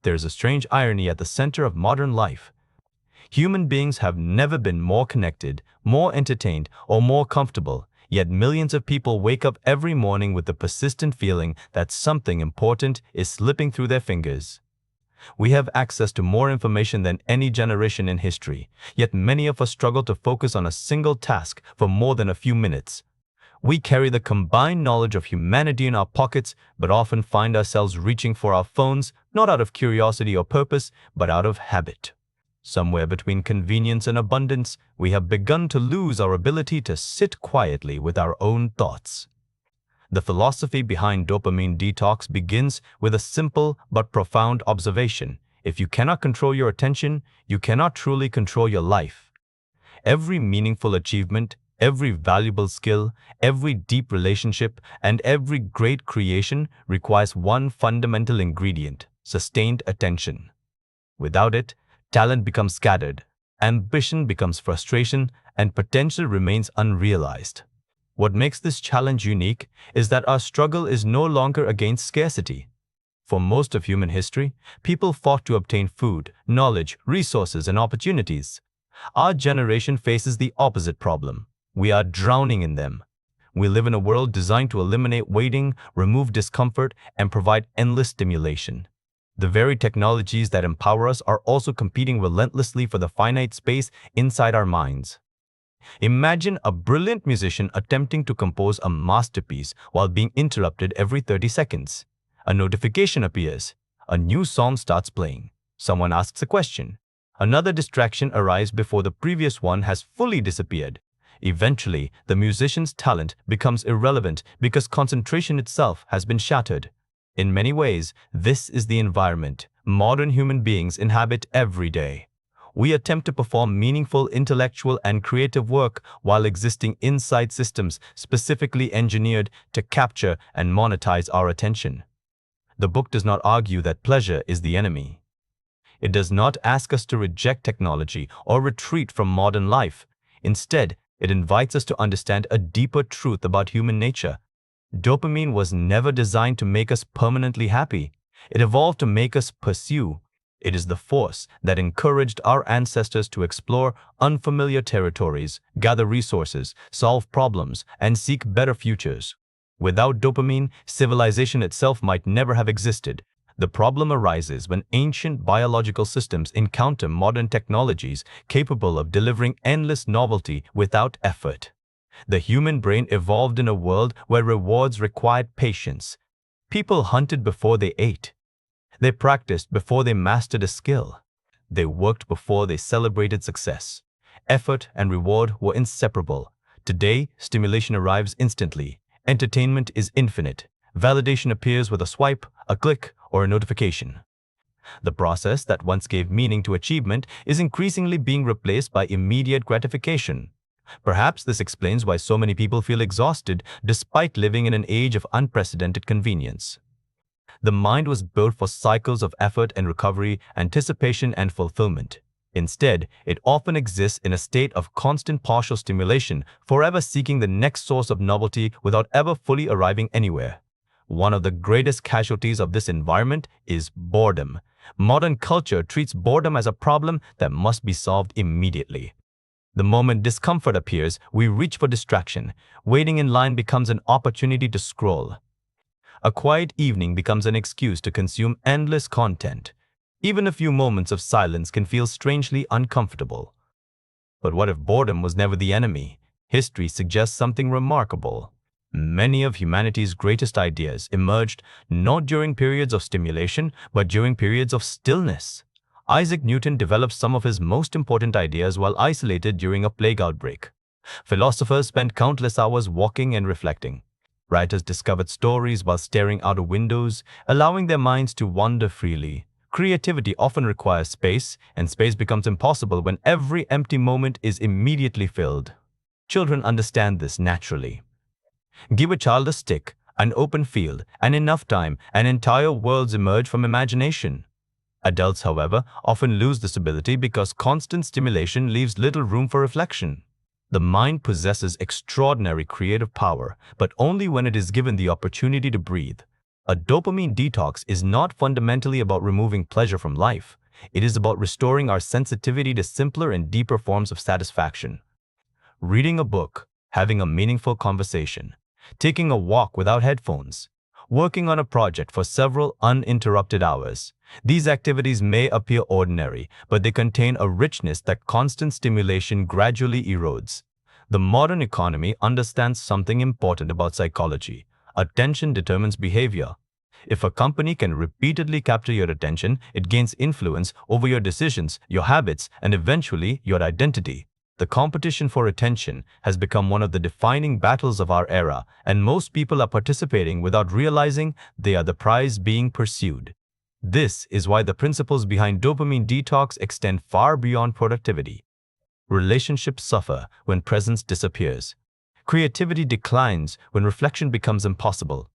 There's a strange irony at the center of modern life. Human beings have never been more connected, more entertained, or more comfortable, yet millions of people wake up every morning with the persistent feeling that something important is slipping through their fingers. We have access to more information than any generation in history, yet many of us struggle to focus on a single task for more than a few minutes. We carry the combined knowledge of humanity in our pockets, but often find ourselves reaching for our phones, not out of curiosity or purpose, but out of habit. Somewhere between convenience and abundance, we have begun to lose our ability to sit quietly with our own thoughts. The philosophy behind dopamine detox begins with a simple but profound observation. If you cannot control your attention, you cannot truly control your life. Every meaningful achievement, every valuable skill, every deep relationship, and every great creation requires one fundamental ingredient: sustained attention. Without it, talent becomes scattered, ambition becomes frustration, and potential remains unrealized. What makes this challenge unique is that our struggle is no longer against scarcity. For most of human history, people fought to obtain food, knowledge, resources, and opportunities. Our generation faces the opposite problem. We are drowning in them. We live in a world designed to eliminate waiting, remove discomfort, and provide endless stimulation. The very technologies that empower us are also competing relentlessly for the finite space inside our minds. Imagine a brilliant musician attempting to compose a masterpiece while being interrupted every 30 seconds. A notification appears. A new song starts playing. Someone asks a question. Another distraction arrives before the previous one has fully disappeared. Eventually, the musician's talent becomes irrelevant because concentration itself has been shattered. In many ways, this is the environment modern human beings inhabit every day. We attempt to perform meaningful intellectual and creative work while existing inside systems specifically engineered to capture and monetize our attention. The book does not argue that pleasure is the enemy. It does not ask us to reject technology or retreat from modern life. Instead, it invites us to understand a deeper truth about human nature. Dopamine was never designed to make us permanently happy. It evolved to make us pursue. It is the force that encouraged our ancestors to explore unfamiliar territories, gather resources, solve problems, and seek better futures. Without dopamine, civilization itself might never have existed. The problem arises when ancient biological systems encounter modern technologies capable of delivering endless novelty without effort. The human brain evolved in a world where rewards required patience. People hunted before they ate. They practiced before they mastered a skill. They worked before they celebrated success. Effort and reward were inseparable. Today, stimulation arrives instantly. Entertainment is infinite. Validation appears with a swipe, a click, or a notification. The process that once gave meaning to achievement is increasingly being replaced by immediate gratification. Perhaps this explains why so many people feel exhausted despite living in an age of unprecedented convenience. The mind was built for cycles of effort and recovery, anticipation and fulfillment. Instead, it often exists in a state of constant partial stimulation, forever seeking the next source of novelty without ever fully arriving anywhere. One of the greatest casualties of this environment is boredom. Modern culture treats boredom as a problem that must be solved immediately. The moment discomfort appears, we reach for distraction. Waiting in line becomes an opportunity to scroll. A quiet evening becomes an excuse to consume endless content. Even a few moments of silence can feel strangely uncomfortable. But what if boredom was never the enemy? History suggests something remarkable. Many of humanity's greatest ideas emerged not during periods of stimulation, but during periods of stillness. Isaac Newton developed some of his most important ideas while isolated during a plague outbreak. Philosophers spent countless hours walking and reflecting. Writers discovered stories while staring out of windows, allowing their minds to wander freely. Creativity often requires space, and space becomes impossible when every empty moment is immediately filled. Children understand this naturally. Give a child a stick, an open field, and enough time, and entire worlds emerge from imagination. Adults, however, often lose this ability because constant stimulation leaves little room for reflection. The mind possesses extraordinary creative power, but only when it is given the opportunity to breathe. A dopamine detox is not fundamentally about removing pleasure from life. It is about restoring our sensitivity to simpler and deeper forms of satisfaction. Reading a book, having a meaningful conversation, taking a walk without headphones, working on a project for several uninterrupted hours. These activities may appear ordinary, but they contain a richness that constant stimulation gradually erodes. The modern economy understands something important about psychology. Attention determines behavior. If a company can repeatedly capture your attention, it gains influence over your decisions, your habits, and eventually your identity. The competition for attention has become one of the defining battles of our era, and most people are participating without realizing they are the prize being pursued. This is why the principles behind dopamine detox extend far beyond productivity. Relationships suffer when presence disappears. Creativity declines when reflection becomes impossible.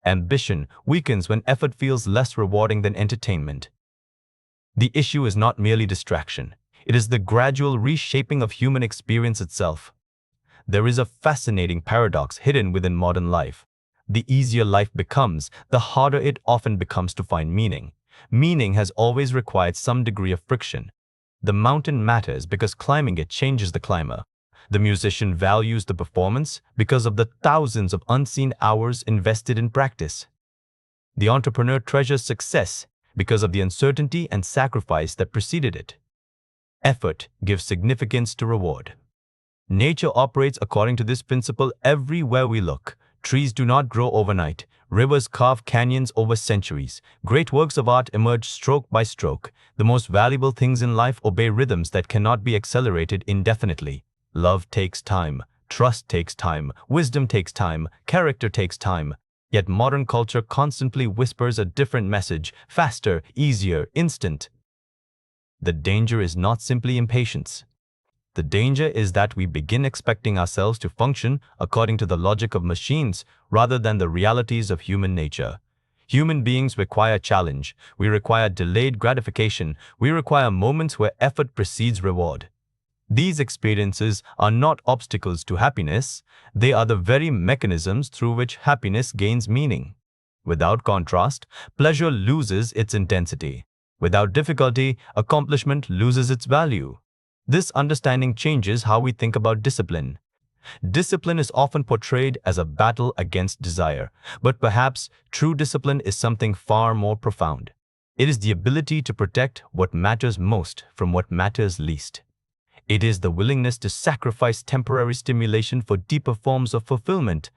Ambition weakens when effort feels less rewarding than entertainment. The issue is not merely distraction. It is the gradual reshaping of human experience itself. There is a fascinating paradox hidden within modern life. The easier life becomes, the harder it often becomes to find meaning. Meaning has always required some degree of friction. The mountain matters because climbing it changes the climber. The musician values the performance because of the thousands of unseen hours invested in practice. The entrepreneur treasures success because of the uncertainty and sacrifice that preceded it. Effort gives significance to reward. Nature operates according to this principle everywhere we look. Trees do not grow overnight. Rivers carve canyons over centuries. Great works of art emerge stroke by stroke. The most valuable things in life obey rhythms that cannot be accelerated indefinitely. Love takes time. Trust takes time. Wisdom takes time. Character takes time. Yet modern culture constantly whispers a different message: faster, easier, instant. The danger is not simply impatience. The danger is that we begin expecting ourselves to function according to the logic of machines rather than the realities of human nature. Human beings require challenge. We require delayed gratification. We require moments where effort precedes reward. These experiences are not obstacles to happiness. They are the very mechanisms through which happiness gains meaning. Without contrast, pleasure loses its intensity. Without difficulty, accomplishment loses its value. This understanding changes how we think about discipline. Discipline is often portrayed as a battle against desire, but perhaps true discipline is something far more profound. It is the ability to protect what matters most from what matters least. It is the willingness to sacrifice temporary stimulation for deeper forms of fulfillment.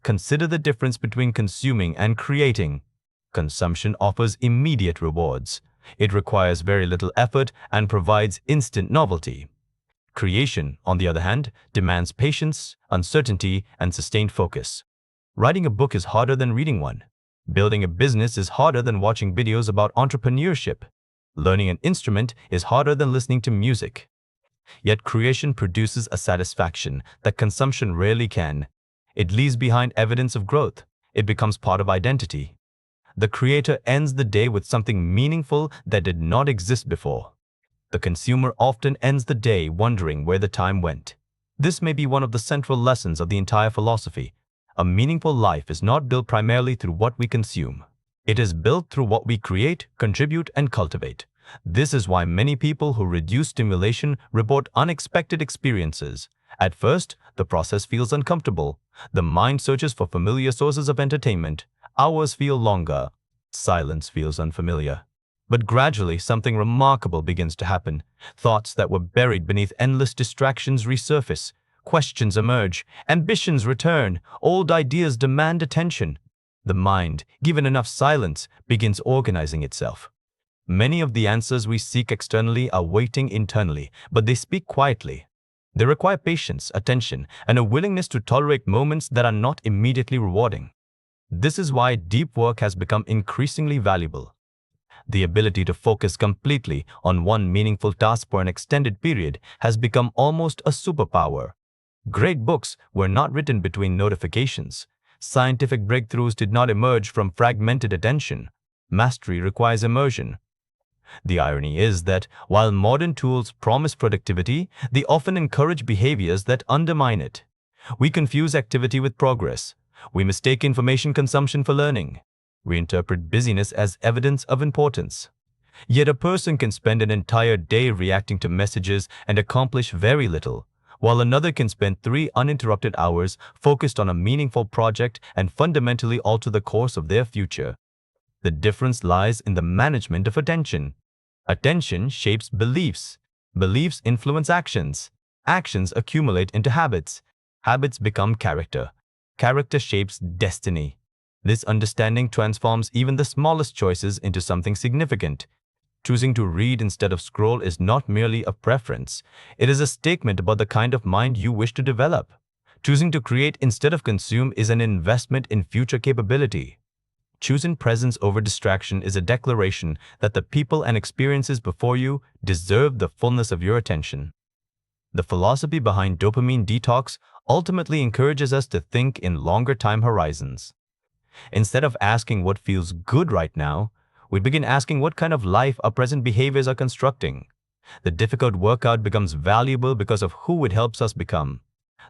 Consider the difference between consuming and creating. Consumption offers immediate rewards. It requires very little effort and provides instant novelty. Creation, on the other hand, demands patience, uncertainty, and sustained focus. Writing a book is harder than reading one. Building a business is harder than watching videos about entrepreneurship. Learning an instrument is harder than listening to music. Yet creation produces a satisfaction that consumption rarely can. It leaves behind evidence of growth. It becomes part of identity. The creator ends the day with something meaningful that did not exist before. The consumer often ends the day wondering where the time went. This may be one of the central lessons of the entire philosophy. A meaningful life is not built primarily through what we consume. It is built through what we create, contribute, and cultivate. This is why many people who reduce stimulation report unexpected experiences. At first, the process feels uncomfortable. The mind searches for familiar sources of entertainment. Hours feel longer. Silence feels unfamiliar. But gradually, something remarkable begins to happen. Thoughts that were buried beneath endless distractions resurface. Questions emerge. Ambitions return. Old ideas demand attention. The mind, given enough silence, begins organizing itself. Many of the answers we seek externally are waiting internally, but they speak quietly. They require patience, attention, and a willingness to tolerate moments that are not immediately rewarding. This is why deep work has become increasingly valuable. The ability to focus completely on one meaningful task for an extended period has become almost a superpower. Great books were not written between notifications. Scientific breakthroughs did not emerge from fragmented attention. Mastery requires immersion. The irony is that while modern tools promise productivity, they often encourage behaviors that undermine it. We confuse activity with progress. We mistake information consumption for learning. We interpret busyness as evidence of importance. Yet a person can spend an entire day reacting to messages and accomplish very little, while another can spend 3 uninterrupted hours focused on a meaningful project and fundamentally alter the course of their future. The difference lies in the management of attention. Attention shapes beliefs. Beliefs influence actions. Actions accumulate into habits. Habits become character. Character shapes destiny. This understanding transforms even the smallest choices into something significant. Choosing to read instead of scroll is not merely a preference. It is a statement about the kind of mind you wish to develop. Choosing to create instead of consume is an investment in future capability. Choosing presence over distraction is a declaration that the people and experiences before you deserve the fullness of your attention. The philosophy behind dopamine detox ultimately encourages us to think in longer time horizons. Instead of asking what feels good right now, we begin asking what kind of life our present behaviors are constructing. The difficult workout becomes valuable because of who it helps us become.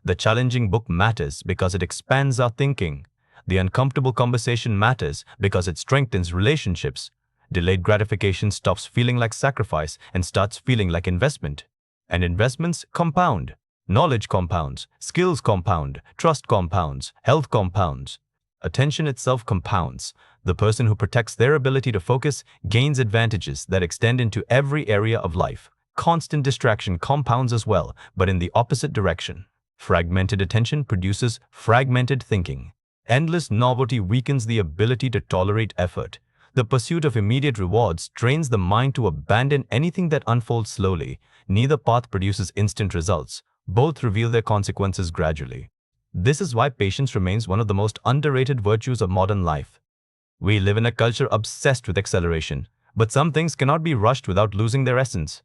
The challenging book matters because it expands our thinking. The uncomfortable conversation matters because it strengthens relationships. Delayed gratification stops feeling like sacrifice and starts feeling like investment. And investments compound. Knowledge compounds, skills compound, trust compounds, health compounds. Attention itself compounds. The person who protects their ability to focus gains advantages that extend into every area of life. Constant distraction compounds as well, but in the opposite direction. Fragmented attention produces fragmented thinking. Endless novelty weakens the ability to tolerate effort. The pursuit of immediate rewards trains the mind to abandon anything that unfolds slowly. Neither path produces instant results. Both reveal their consequences gradually. This is why patience remains one of the most underrated virtues of modern life. We live in a culture obsessed with acceleration, but some things cannot be rushed without losing their essence.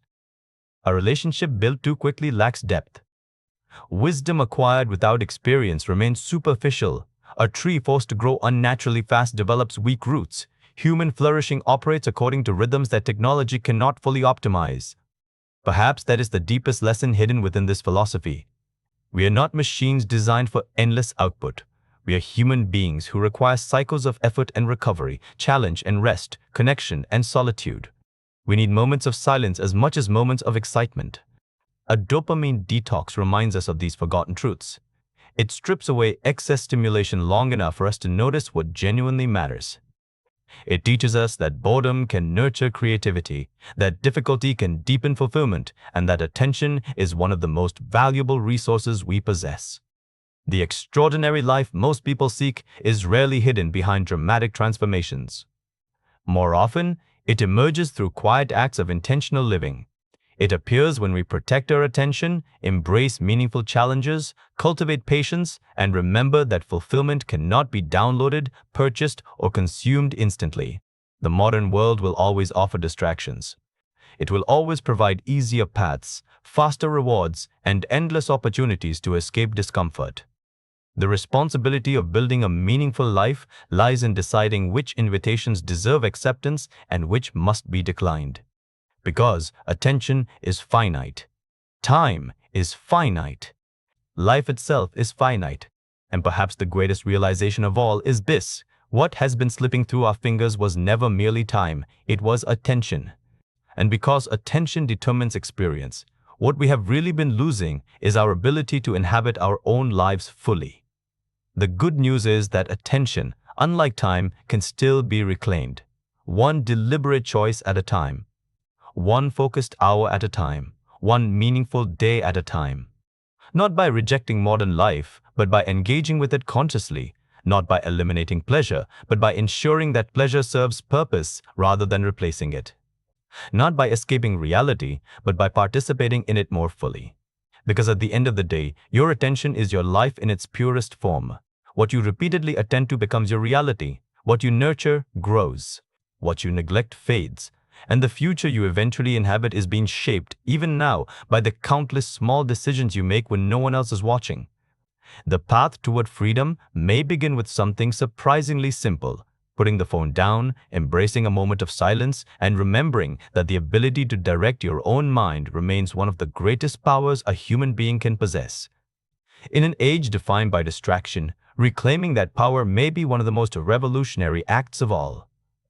A relationship built too quickly lacks depth. Wisdom acquired without experience remains superficial. A tree forced to grow unnaturally fast develops weak roots. Human flourishing operates according to rhythms that technology cannot fully optimize. Perhaps that is the deepest lesson hidden within this philosophy. We are not machines designed for endless output. We are human beings who require cycles of effort and recovery, challenge and rest, connection and solitude. We need moments of silence as much as moments of excitement. A dopamine detox reminds us of these forgotten truths. It strips away excess stimulation long enough for us to notice what genuinely matters. It teaches us that boredom can nurture creativity, that difficulty can deepen fulfillment, and that attention is one of the most valuable resources we possess. The extraordinary life most people seek is rarely hidden behind dramatic transformations. More often, it emerges through quiet acts of intentional living. It appears when we protect our attention, embrace meaningful challenges, cultivate patience, and remember that fulfillment cannot be downloaded, purchased, or consumed instantly. The modern world will always offer distractions. It will always provide easier paths, faster rewards, and endless opportunities to escape discomfort. The responsibility of building a meaningful life lies in deciding which invitations deserve acceptance and which must be declined. Because attention is finite. Time is finite. Life itself is finite. And perhaps the greatest realization of all is this: what has been slipping through our fingers was never merely time, it was attention. And because attention determines experience, what we have really been losing is our ability to inhabit our own lives fully. The good news is that attention, unlike time, can still be reclaimed. One deliberate choice at a time. One focused hour at a time, one meaningful day at a time. Not by rejecting modern life, but by engaging with it consciously. Not by eliminating pleasure, but by ensuring that pleasure serves purpose rather than replacing it. Not by escaping reality, but by participating in it more fully. Because at the end of the day, your attention is your life in its purest form. What you repeatedly attend to becomes your reality. What you nurture grows. What you neglect fades. And the future you eventually inhabit is being shaped, even now, by the countless small decisions you make when no one else is watching. The path toward freedom may begin with something surprisingly simple: putting the phone down, embracing a moment of silence, and remembering that the ability to direct your own mind remains one of the greatest powers a human being can possess. In an age defined by distraction, Reclaiming that power may be one of the most revolutionary acts of all.